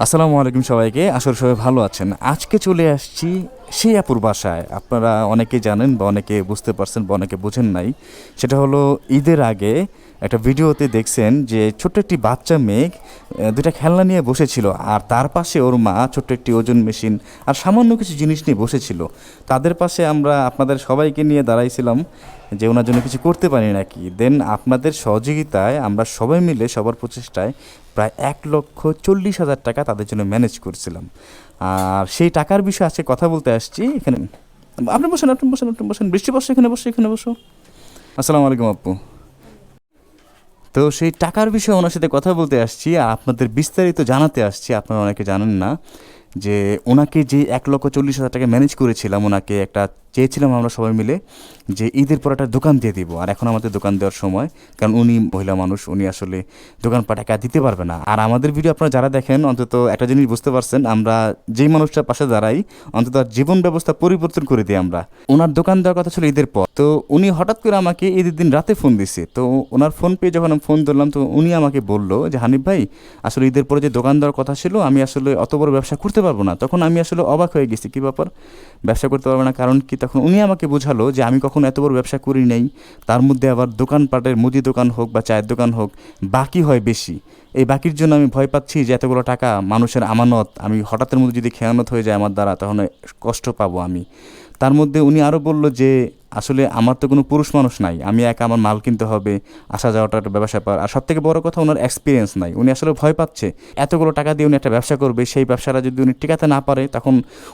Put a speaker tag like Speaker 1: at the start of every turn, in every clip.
Speaker 1: আসসালামু আলাইকুম সবাইকে, আসলে সবাই ভালো আছেন। আজকে চলে আসছি সেই আপুর বাসায়। আপনারা অনেকে জানেন বা অনেকে বুঝতে পারছেন বা অনেকে বুঝেন নাই। সেটা হলো ঈদের আগে একটা ভিডিওতে দেখছেন যে ছোট্ট একটি বাচ্চা মেয়ে দুটা খেলনা নিয়ে বসেছিল, আর তার পাশে ওর মা ছোট্ট একটি ওজন মেশিন আর সামান্য কিছু জিনিস নিয়ে বসেছিল। তাদের পাশে আমরা আপনাদের সবাইকে নিয়ে দাঁড়াইছিলাম যে ওনার জন্য কিছু করতে পারি নাকি। দেন আপনাদের সহযোগিতায় আমরা সবাই মিলে সবার প্রচেষ্টায় প্রায় 1,40,000 টাকা তাদের জন্য ম্যানেজ করছিলাম। আর সেই টাকার বিষয়ে আজকে কথা বলতে আসছি এখানে। আপনি বসেন, আপনি বসেন, আপনি বসেন, বৃষ্টি বসো, এখানে বসো, এখানে বসো। আসসালামু আলাইকুম আপু। তো সেই টাকার বিষয়ে ওনার সাথে কথা বলতে আসছি আর আপনাদের বিস্তারিত জানাতে আসছি। আপনারা অনেকে জানেন না যে ওনাকে যে 1,40,000 টাকা ম্যানেজ করেছিলাম, ওনাকে একটা চেয়েছিলাম আমরা সবাই মিলে যে ঈদের পর একটা দোকান দিয়ে দিব। আর এখন আমাদের দোকান দেওয়ার সময়, কারণ উনি মহিলা মানুষ, উনি আসলে দোকানপাট একা দিতে পারবে না। আর আমাদের ভিডিও আপনারা যারা দেখেন অন্তত একটা জিনিস বুঝতে পারছেন, আমরা যেই মানুষটার পাশে দাঁড়াই অন্তত তার জীবন ব্যবস্থা পরিবর্তন করে দিই আমরা। ওনার দোকান দেওয়ার কথা ছিল ঈদের পর, তো উনি হঠাৎ করে আমাকে ঈদের দিন রাতে ফোন দিছে। তো ওনার ফোন পেয়ে যখন আমি ফোন ধরলাম, তো উনি আমাকে বললো যে হানিফ ভাই, আসলে ঈদের পরে যে দোকান দেওয়ার কথা ছিল, আমি আসলে অত বড় ব্যবসা করতে পারবো না। তখন আমি আসলে অবাক হয়ে গেছি, কী ব্যাপার, ব্যবসা করতে পারবে না কারণ কি? তখন উনি আমাকে বোঝালো যে আমি কখনো এত বড় ব্যবসা করি নাই, তার মধ্যে আবার দোকানপাটের মুদি দোকান হোক বা চায়ের দোকান হোক, বাকি হয় বেশি। এই বাকির জন্য আমি ভয় পাচ্ছি যে এতগুলো টাকা মানুষের আমানত, আমি হঠাৎের মধ্যে যদি খেয়ানত হয়ে যায় আমার দ্বারা, তখন কষ্ট পাবো আমি। তার মধ্যে উনি আরও বলল যে আসলে আমার তো কোনো পুরুষ মানুষ নাই, আমি একা, আমার মাল কিনতে হবে, আসা যাওয়াটা একটা ব্যবসা ব্যাপার। আর সব থেকে বড় কথা, ওনার এক্সপিরিয়েন্স নাই। উনি আসলে ভয় পাচ্ছে এতগুলো টাকা দিয়ে উনি একটা ব্যবসা করবে, সেই ব্যবসাটা যদি উনি টিকাতে না পারে তখন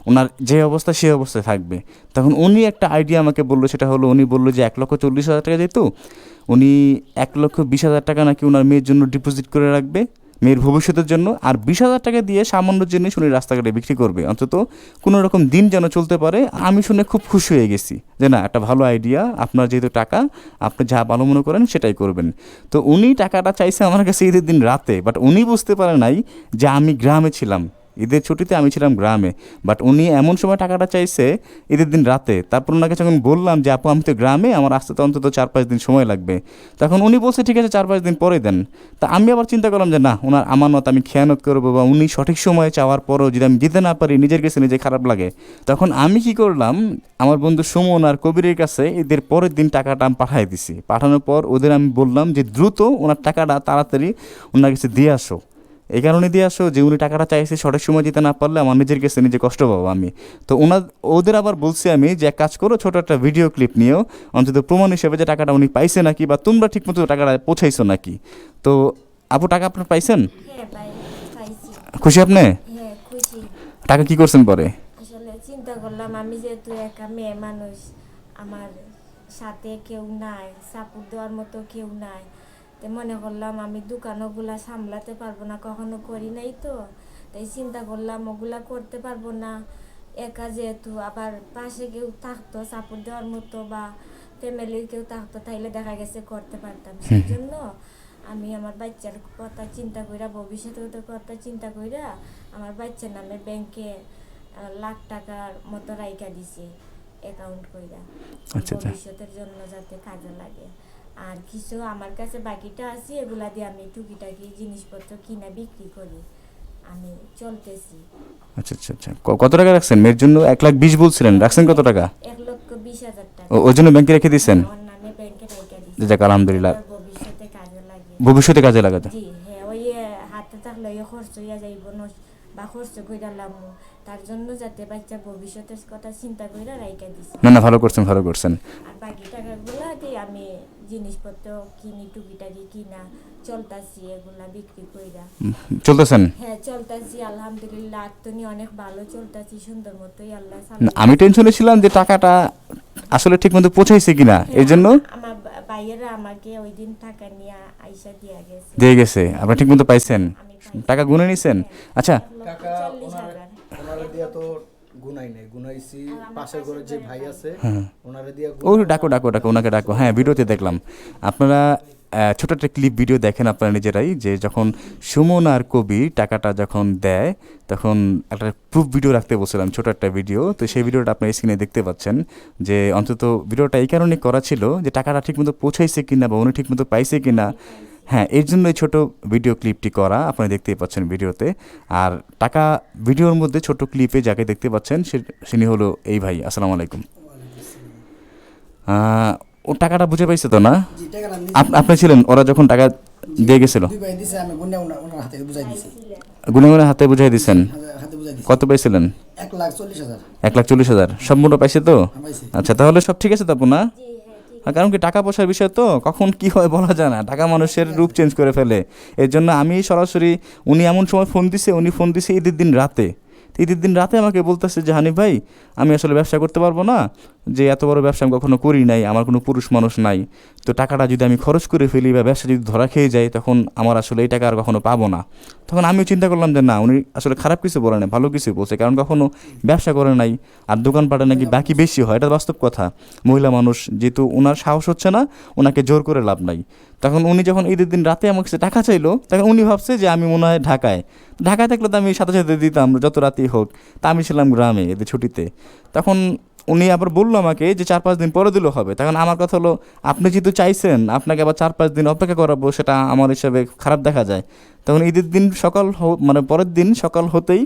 Speaker 1: ওনার যে অবস্থা সেই অবস্থায় থাকবে। তখন উনি একটা আইডিয়া আমাকে বললো, সেটা হলো উনি বললো যে 1,40,000 টাকা দিত, উনি 1,20,000 টাকা নাকি ওনার মেয়ের জন্য ডিপোজিট করে রাখবে, মেয়ের ভবিষ্যতের জন্য, আর 20,000 টাকা দিয়ে সামান্য জিনিস উনি রাস্তাঘাটে বিক্রি করবে, অন্তত কোনো রকম দিন যেন চলতে পারে। আমি শুনে খুব খুশি হয়ে গেছি যে না, একটা ভালো আইডিয়া, আপনার যেহেতু টাকা, আপনি যা ভালো মনে করেন সেটাই করবেন। তো উনি টাকাটা চাইছে আমার কাছে ঈদের দিন রাতে, বাট উনি বুঝতে পারে নাই যে আমি গ্রামে ছিলাম, ঈদের ছুটিতে আমি ছিলাম গ্রামে। বাট উনি এমন সময় টাকাটা চাইছে ঈদের দিন রাতে। তারপর ওনাকে যখন বললাম যে আপু আমি তো গ্রামে, আমার আসতে তো অন্তত 4-5 দিন সময় লাগবে, তখন উনি বলছে ঠিক আছে 4-5 দিন পরে দেন। তা আমি আবার চিন্তা করলাম যে না, ওনার আমানত আমি খেয়ানত করবো, বা উনি সঠিক সময়ে চাওয়ার পরও যদি আমি দিতে না পারি, নিজের কাছে নিজে খারাপ লাগে। তখন আমি কি করলাম, আমার বন্ধু সুমন আর কবিরের কাছে ঈদের পরের দিন টাকাটা আমি পাঠিয়ে দিছি। পাঠানোর পর ওদের আমি বললাম যে দ্রুত ওনার টাকাটা তাড়াতাড়ি ওনার কাছে দিয়ে আসো। এই কারণে দিয়ে আসো যে উনি টাকাটা চাইছে, সঠিক সময় দিতে না পারলে আমার নিজের কাছে নিজে কষ্ট পাবো আমি। তো ওদের আবার বলছি আমি যে এক কাজ করো, ছোটো একটা ভিডিও ক্লিপ নিয়েও অন্তত প্রমাণ হিসেবে যে টাকাটা উনি পাইছে নাকি, বা তোমরা ঠিকমতো টাকাটা পৌঁছাইছো নাকি। তো আপু, টাকা আপনার পাইছেন?
Speaker 2: হ্যাঁ ভাই, পাইছি।
Speaker 1: খুশি আপনি?
Speaker 2: হ্যাঁ, খুশি।
Speaker 1: টাকা কি করছেন পরে?
Speaker 2: আসলে চিন্তা করলাম আমি যেহেতু একা মেয়ে মানুষ, আমার সাথে কেউ নাই, সাপোর্ট দেওয়ার মতো কেউ নাই, তো মনে করলাম আমি দোকানগুলা সামলাতে পারবো না, কখনো করি নাই তো। তাই চিন্তা করলাম ওগুলা করতে পারবো না একা, যেহেতু আবার পাশে কেউ থাকতো সাপোর্ট দেওয়ার মতো, বা ফ্যামিলির কেউ থাকতো, তাইলে দেখা গেছে করতে পারতাম। সেই জন্য আমি আমার বাচ্চার কথা চিন্তা কইরা, ভবিষ্যতের কথা চিন্তা কইরা আমার বাচ্চার নামে ব্যাংকে লাখ টাকার মতো রাইখা দিছি অ্যাকাউন্ট কইরা,
Speaker 1: আচ্ছা আচ্ছা।
Speaker 2: ভবিষ্যতের জন্য যাতে কাজে লাগে। আর কিছু আমার কাছে বাকিটা আছে, এগুলা দিয়ে আমি টুকিটাকি জিনিসপত্র কিনা বিক্রি করি, আমি চলতেছি।
Speaker 1: আচ্ছা আচ্ছা আচ্ছা, কত টাকা রাখছেন মেয়ের জন্য? 1,20,000 বলছিলেন, রাখছেন কত টাকা?
Speaker 2: 1,20,000 টাকা।
Speaker 1: ওই জন্য ব্যাংকে রেখে দিয়েছেন?
Speaker 2: হ্যাঁ, ওর নামে ব্যাংকে রাইখা দিছি,
Speaker 1: যাক আলহামদুলিল্লাহ,
Speaker 2: যাতে ভবিষ্যতে কাজে লাগে।
Speaker 1: ভবিষ্যতে কাজে লাগাতে।
Speaker 2: জি হ্যাঁ, ওই হাতে থাকলে ওই খরচ হইয়া যাইব বা খরচ কইরা লামু, তার জন্য যাতে বাচ্চা ভবিষ্যতের কথা চিন্তা কইরা রাইখা দিছি।
Speaker 1: না না, ভালো করছেন, ভালো করছেন।
Speaker 2: আর বাকি টাকাগুলা দিয়ে আমি জিনিসপত্র কিনি, টুকিটাকি কিনা চলতাছি, এগুলা বিক্রি কইরা।
Speaker 1: চলতেছেন?
Speaker 2: হ্যাঁ, চলতাছি আলহামদুলিল্লাহ, আত্মনি অনেক ভালো চলতাছি, সুন্দর মতোই আল্লাহ
Speaker 1: আমি টেনশনে ছিলাম যে টাকাটা আসলে ঠিক মতো পৌঁছাইছে কিনা, এই জন্য।
Speaker 2: আমার ভাইয়েরা আমাকে ওই দিন টাকা নিয়ে আইসা
Speaker 1: দিয়ে গেছে, আপনি ঠিক মতো পাইছেন?
Speaker 2: আমি পাইছি।
Speaker 1: টাকা গুনে নিছেন? আচ্ছা।
Speaker 2: 1,40,000।
Speaker 3: ওনারে দিয়া তো গুনাই নাই, গুনাইছি পাশের ঘরে যে ভাই আছে
Speaker 1: হ্যাঁ,
Speaker 3: ওনারে দিয়া
Speaker 1: ও ডাকো ডাকো ডাকো, ওনাকে ডাকো। হ্যাঁ, ভিডিওতে দেখলাম আপনারা ছোট একটা ক্লিপ ভিডিও দেখেন আপনারা নিজেরাই, যে যখন সুমন আর কবি টাকাটা যখন দেয়, তখন একটা প্রুফ ভিডিও রাখতে বলছিলাম, ছোট একটা ভিডিও। তো সেই ভিডিওটা আপনার স্ক্রিনে দেখতে পাচ্ছেন। যে অন্তত ভিডিওটা এই কারণে করা ছিল যে টাকাটা ঠিকমতো পৌঁছাইছে কিনা বা উনি ঠিকমতো পাইছে কিনা। হ্যাঁ, এর জন্য এই ছোট ভিডিও ক্লিপটি করা, আপনারা দেখতেই পাচ্ছেন ভিডিওতে। আর টাকা ভিডিওর মধ্যে ছোট ক্লিপে যাকে দেখতে পাচ্ছেন তিনি হলো এই ভাই। আসসালামু আলাইকুম। ও টাকাটা বুঝে পাইছে তো না?
Speaker 4: জি, টাকাটা আমি
Speaker 1: আপনি ছিলেন ওরা যখন টাকা দিয়ে গেছিল?
Speaker 4: দুই ভাই দিছে, আমি গুন্ডা ওনার হাতে বুঝাই দিছি,
Speaker 1: গুনে গুনে হাতে বুঝাই দিচ্ছেন?
Speaker 4: হাতে বুঝাই দিছি।
Speaker 1: কত পাইছিলেন?
Speaker 4: 1,40,000
Speaker 1: 1,40,000 সম্পূর্ণ পাইছে তো?
Speaker 4: পাইছি।
Speaker 1: আচ্ছা, তাহলে সব ঠিক আছে তো আপু না?
Speaker 2: জি হ্যাঁ ঠিক
Speaker 1: কারণ কি টাকা পয়সার বিষয় তো, কখন কি হয় বলা যায় না, টাকা মানুষের রূপ চেঞ্জ করে ফেলে। এর জন্য আমি সরাসরি, উনি এমন সময় ফোন দিছে ঈদের দিন রাতে। ঈদের দিন রাতে আমাকে বলতেছে যে হানিফ ভাই, আমি আসলে ব্যবসা করতে পারবো না, যে এত বড় ব্যবসা আমি কখনো করি নাই, আমার কোনো পুরুষ মানুষ নাই, তো টাকাটা যদি আমি খরচ করে ফেলি বা ব্যবসা যদি ধরা খেয়ে যায়, তখন আমার আসলে এই টাকা আর কখনো পাবো না। তখন আমিও চিন্তা করলাম যে না, উনি আসলে খারাপ কিছু বলে না, ভালো কিছু বলছে, কারণ কখনো ব্যবসা করে নাই আর দোকানপাটে নাকি বাকি বেশি হয়, এটা বাস্তব কথা। মহিলা মানুষ যেহেতু, ওনার সাহস হচ্ছে না, ওনাকে জোর করে লাভ নাই। তখন উনি যখন ঈদের দিন রাতে আমার কাছে টাকা চাইলো, তখন উনি ভাবছে যে আমি মনে হয় ঢাকায় থাকলে তো আমি সাথে সাথে দিতাম যত রাতেই হোক, তা আমি ছিলাম গ্রামে এদের ছুটিতে। তখন উনি আবার বললো আমাকে যে 4-5 দিন পরে দিলেও হবে। তখন আমার কথা হলো, আপনি যেহেতু চাইছেন, আপনাকে আবার 4-5 দিন অপেক্ষা করাবো, সেটা আমার হিসাবে খারাপ দেখা যায়। তখন ঈদের দিন মানে পরের দিন সকাল হতেই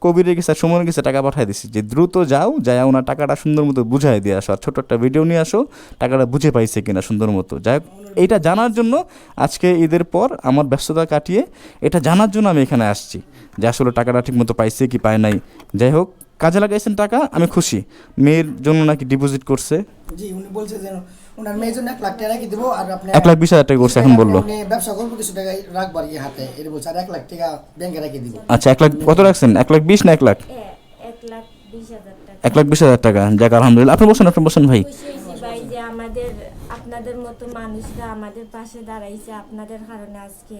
Speaker 1: কবিরের কাছে, সুমনের কাছে টাকা পাঠিয়ে দিছি যে দ্রুত যাও, যাই ওনার টাকাটা সুন্দর মতো বুঝাই দিয়ে আসো, আর ছোটো একটা ভিডিও নিয়ে আসো টাকাটা বুঝে পাইছে কিনা সুন্দর মতো। যাই হোক, এইটা জানার জন্য আজকে ঈদের পর আমার ব্যস্ততা কাটিয়ে এটা জানার জন্য আমি এখানে আসছি যে আসলে টাকাটা ঠিক মতো পাইছে কি পায় নাই। যাই হোক, কাজে লাগাইছেন টাকা, আমি খুশি। মেয়ের জন্য নাকি ডিপোজিট করছে,
Speaker 4: জি, উনি বলছে যে ওনার মেয়ের জন্য 1 লাখ টাকা রেখে দেবো, আর আপনি
Speaker 1: 1,20,000 টাকা করছে এখন বললো।
Speaker 4: আপনি ব্যবসা করবো, কিছু টাকা রাখবার হাতে, এটা বলছে, আর 1 লাখ টাকা ব্যাংকে রেখে দিব।
Speaker 1: আচ্ছা, 1 লাখ কত রাখছেন? 1,20,000 না 1 লাখ?
Speaker 2: 1,20,000 টাকা।
Speaker 1: 1,20,000 টাকা। যাক আলহামদুলিল্লাহ। আপনি বসেন ভাই।
Speaker 2: খুশি হয়েছি ভাই যে আপনাদের মতো মানুষরা আমাদের পাশে দাঁড়াইছে, আপনাদের কারণে আজকে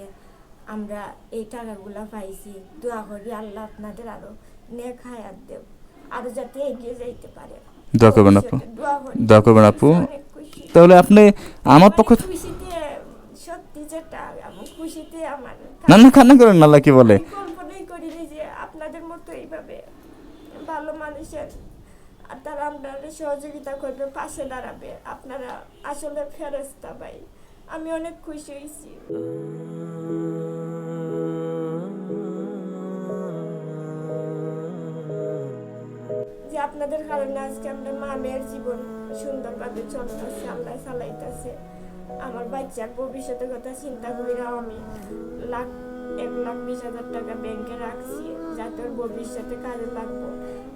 Speaker 2: আমরা এই টাকাগুলা পাইছি। দোয়া করি আল্লাহ আপনাদের আরো নেক হায়াত দেব, আরো যাতে এগিয়ে যাইতে পারে।
Speaker 1: দোয়া করবেন আপু।
Speaker 2: দোয়া করি
Speaker 1: আপু।
Speaker 2: অনেক খুশি।
Speaker 1: তাহলে আপনি আমার পক্ষ
Speaker 2: খুশিতে, সত্যি যেটা আমি খুশিতে আমার
Speaker 1: না কান্না করেন না, আল্লাহ কি বলে।
Speaker 2: আমি কল্পনাই করিনি যে আপনাদের মতো এইভাবে ভালো মানুষের, আর তারা আপনাদের সহযোগিতা করবে, পাশে দাঁড়াবে। আপনারা আসলে ফেরেশতা ভাই, আমি অনেক খুশি হয়েছি। যে আপনাদের কারণে আজকে আমরা মা মেয়ের জীবন সুন্দরভাবে চলতেছে, আল্লাহ চালাইতেছে। আমার বাচ্চার ভবিষ্যতের কথা চিন্তা কইরা আমি 1,20,000 টাকা ব্যাংকে রাখছি, যাতে ওর ভবিষ্যতে কাজে লাগবো।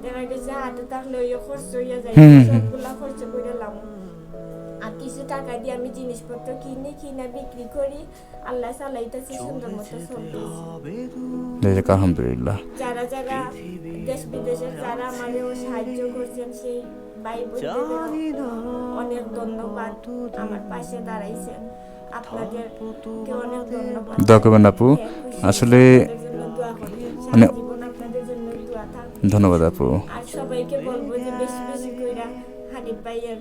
Speaker 2: দেখা গেছে হাতে থাকলে ওই খরচ হইয়া যায়, সবগুলা খরচ কইরালাম। আর কিছু টাকা দিয়ে আমি জিনিসপত্র কিনা বিক্রি করি, আল্লাহ চালাইতেছে, সুন্দর মতো চলতেছে।
Speaker 1: আলহামদুলিল্লাহ।
Speaker 2: যারা যারা দেশ বিদেশের যারা আমাদের সাহায্য করছেন, সেই ভাই বোনদের অনেক ধন্যবাদ, আমার পাশে দাঁড়াইছেন, আপনাদেরকে অনেক ধন্যবাদ।
Speaker 1: দোয়া করবেন আপু। আসলে মানে
Speaker 2: আপনাদের জন্য দোয়া থাকবে।
Speaker 1: ধন্যবাদ আপু।
Speaker 2: আর সবাইকে বলবো যে বেশি বেশি কইরা হানিফ ভাইয়ের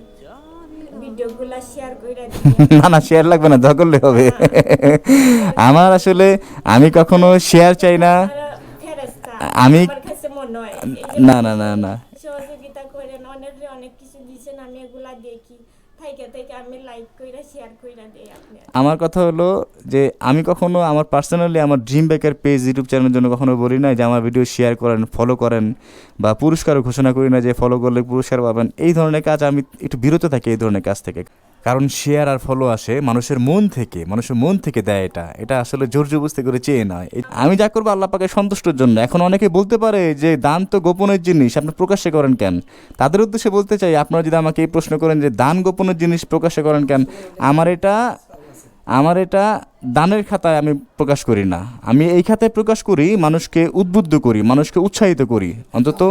Speaker 2: ভিডিওগুলা শেয়ার কইরা দিবেন।
Speaker 1: না শেয়ার লাগবে না, দোয়া করলে হবে। আমার আসলে আমি কখনো শেয়ার চাই না, আমি
Speaker 2: আমার কাছে মনে হয়
Speaker 1: না
Speaker 2: সহযোগিতা করেন, অনেক কিছু দিয়েছেন, আমি এগুলা দেখি থেকে আমি লাইক কইরা শেয়ার কইরা দেই। আপনি
Speaker 1: আমার কথা হলো যে আমি কখনো আমার পার্সোনালি আমার ড্রিম বেকার পেজ ইউটিউব চ্যানেলের জন্য কখনো বলি না যে আমার ভিডিও শেয়ার করেন, ফলো করেন, বা পুরস্কারও ঘোষণা করি না যে ফলো করলে পুরস্কার পাবেন। এই ধরনের কাজ আমি একটু বিরত থাকি এই ধরনের কাজ থেকে, কারণ শেয়ার আর ফলো আসে মানুষের মন থেকে দেয়। এটা আসলে জোর জবরদস্তি করে চেয়ে নয়। আমি যা করবো আল্লাহ পাকের সন্তুষ্টের জন্য। এখন অনেকে বলতে পারে যে দান তো গোপনের জিনিস, আপনি প্রকাশ্যে করেন কেন? তাদের উদ্দেশ্যে বলতে চাই, আপনারা যদি আমাকে এই প্রশ্ন করেন যে দান গোপনের জিনিস প্রকাশ্যে করেন কেন, আমার এটা দানের খাতায় আমি প্রকাশ করি না। আমি এই খাতায় প্রকাশ করি, মানুষকে উদ্বুদ্ধ করি, মানুষকে উৎসাহিত করি। অন্তত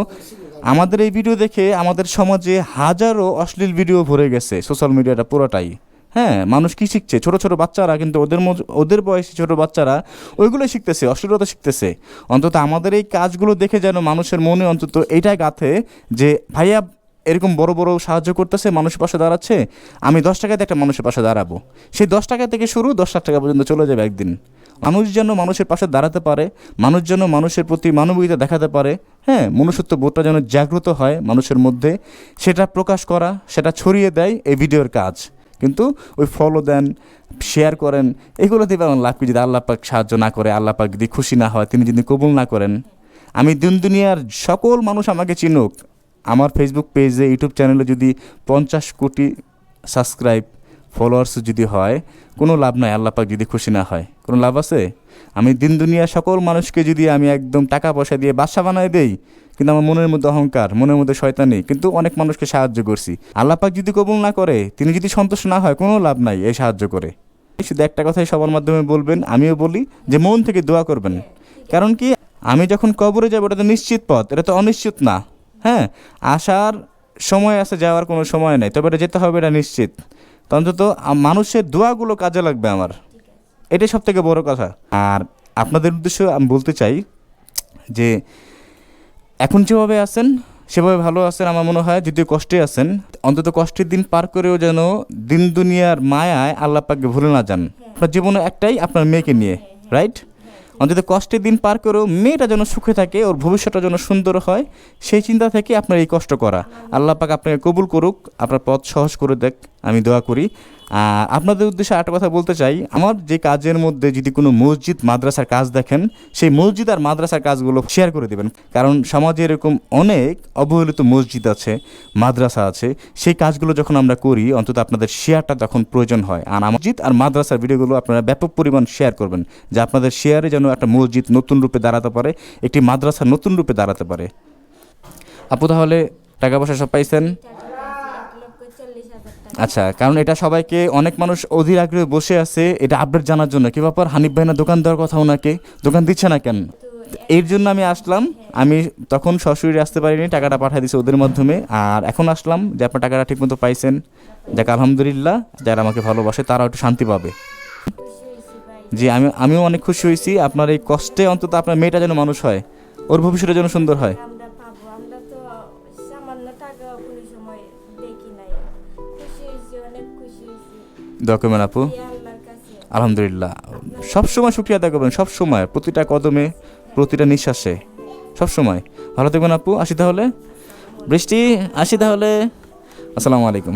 Speaker 1: আমাদের এই ভিডিও দেখে আমাদের সমাজে হাজারো অশ্লীল ভিডিও ভরে গেছে সোশ্যাল মিডিয়াটা পুরোটাই। হ্যাঁ, মানুষ কি শিখছে? ছোট ছোট বাচ্চারা, কিন্তু ওদের বয়সী ছোট বাচ্চারা ওইগুলো শিখতেছে, অশ্লীলতা শিখতেছে। অন্তত আমাদের এই কাজগুলো দেখে যেন মানুষের মনে অন্তত এইটাই গাঁথে যে ভাইয়া এরকম বড় বড় সাহায্য করতেছে, মানুষের পাশে দাঁড়াচ্ছে, আমি 10 টাকাতে একটা মানুষের পাশে দাঁড়াবো। সেই 10 টাকা থেকে শুরু, 10 লাখ টাকা পর্যন্ত চলে যাবে একদিন। মানুষ যেন মানুষের পাশে দাঁড়াতে পারে, মানুষ যেন মানুষের প্রতি মানবিকতা দেখাতে পারে, হ্যাঁ, মনুষ্যত্ব বোধটা যেন জাগ্রত হয় মানুষের মধ্যে, সেটা প্রকাশ করা, সেটা ছড়িয়ে দেয় এই ভিডিওর কাজ। কিন্তু ওই ফলো দেন, শেয়ার করেন, এগুলো দিয়ে আমার লাভ কি? যদি আল্লাহ পাক সাহায্য না করে, আল্লাহ পাক যদি খুশি না হয়, তিনি যদি কবুল না করেন, আমি দিন দুনিয়ার সকল মানুষ আমাকে চিনুক, আমার ফেসবুক পেজে, ইউটিউব চ্যানেলে যদি 50 কোটি সাবস্ক্রাইব ফলোয়ার্স যদি হয়, কোনো লাভ নাই আল্লাহ পাক যদি খুশি না হয়। কোনো লাভ আছে? আমি দিন দুনিয়ার সকল মানুষকে যদি আমি একদম টাকা পয়সা দিয়ে বাদশা বানায় দেই, কিন্তু আমার মনের মধ্যে অহংকার, মনের মধ্যে শয়তানি, কিন্তু অনেক মানুষকে সাহায্য করছি, আল্লাহ পাক যদি কবুল না করে, তিনি যদি সন্তুষ্ট না হয়, কোনো লাভ নাই এই সাহায্য করে। শুধু একটা কথাই সবার মাধ্যমে বলবেন, আমিও বলি যে মন থেকে দোয়া করবেন। কারণ কি, আমি যখন কবরে যাব এটা তো নিশ্চিত পথ, এটা তো অনিশ্চিত না। হ্যাঁ, আসার সময় আছে, যাওয়ার কোনো সময় নেই, তবে এটা যেতে হবে, এটা নিশ্চিত। তো অন্তত মানুষের দোয়াগুলো কাজে লাগবে আমার, এটাই সব থেকে বড় কথা। আর আপনাদের উদ্দেশ্যে আমি বলতে চাই যে এখন যেভাবে আছেন সেভাবে ভালো আছেন আমার মনে হয়। যদিও কষ্টে আছেন, অন্তত কষ্টের দিন পার করেও যেন দিন দুনিয়ার মায়ায় আল্লাহ পাককে ভুলে না যান। আপনার জীবনে একটাই, আপনার মেয়েকে নিয়ে, রাইট? অন্তত কষ্টের দিন পার করেও মেয়েটা যেন সুখে থাকে, ওর ভবিষ্যৎটা যেন সুন্দর হয়, সেই চিন্তা থেকে আপনার এই কষ্ট করা। আল্লাহ পাক আপনাকে কবুল করুক, আপনার পথ সহজ করে দেখ, আমি দোয়া করি। আর আপনাদের উদ্দেশ্যে একটা কথা বলতে চাই, আমার যে কাজের মধ্যে যদি কোনো মসজিদ মাদ্রাসার কাজ দেখেন, সেই মসজিদ আর মাদ্রাসার কাজগুলো শেয়ার করে দেবেন। কারণ সমাজে এরকম অনেক অবহেলিত মসজিদ আছে, মাদ্রাসা আছে, সেই কাজগুলো যখন আমরা করি, অন্তত আপনাদের শেয়ারটা তখন প্রয়োজন হয়। আর মসজিদ আর মাদ্রাসার ভিডিওগুলো আপনারা ব্যাপক পরিমাণ শেয়ার করবেন, যে আপনাদের শেয়ারে যেন একটা মসজিদ নতুন রূপে দাঁড়াতে পারে, একটি মাদ্রাসা নতুন রূপে দাঁড়াতে পারে। আপু তাহলে টাকা পয়সা সব পাইছেন?
Speaker 2: 1,40,000 টাকা।
Speaker 1: আচ্ছা, কারণ এটা সবাইকে, অনেক মানুষ অধীর আগ্রহে বসে আছে এটা আপডেট জানার জন্য, কি ব্যাপার হানিফ ভাই না দোকান দেওয়ার কথা, ওনাকে দোকান দিচ্ছে না কেন? এর জন্য আমি আসলাম। আমি তখন সরাসরি আসতে পারিনি, টাকাটা পাঠিয়ে দিয়েছে ওদের মাধ্যমে। আর এখন আসলাম যে আপনার টাকাটা ঠিকমতো পাইছেন, যাক আলহামদুলিল্লাহ। যারা আমাকে ভালোবাসে তারাও একটু শান্তি পাবে।
Speaker 2: খুশি হয়েছি ভাই।
Speaker 1: জি, আমিও অনেক খুশি হয়েছি। আপনার এই কষ্টে অন্তত আপনার মেয়েটা যেন মানুষ হয়, ওর ভবিষ্যতের জন্য সুন্দর হয়।
Speaker 2: আমরা পাবো, আমরা তো সামান্য টাকা কোনো সময় দেখি নাই। খুশি হয়েছি, অনেক খুশি হয়েছি।
Speaker 1: দোয়া করবেন আপু।
Speaker 2: এই আল্লাহর কাছে
Speaker 1: আলহামদুলিল্লাহ, সবসময় শুকরিয়া আদায় করবেন, সবসময়, প্রতিটা কদমে, প্রতিটা নিঃশ্বাসে, সবসময়। ভালো থাকবেন আপু। আসি তাহলে, বৃষ্টি, আসি তাহলে। আসসালামু আলাইকুম।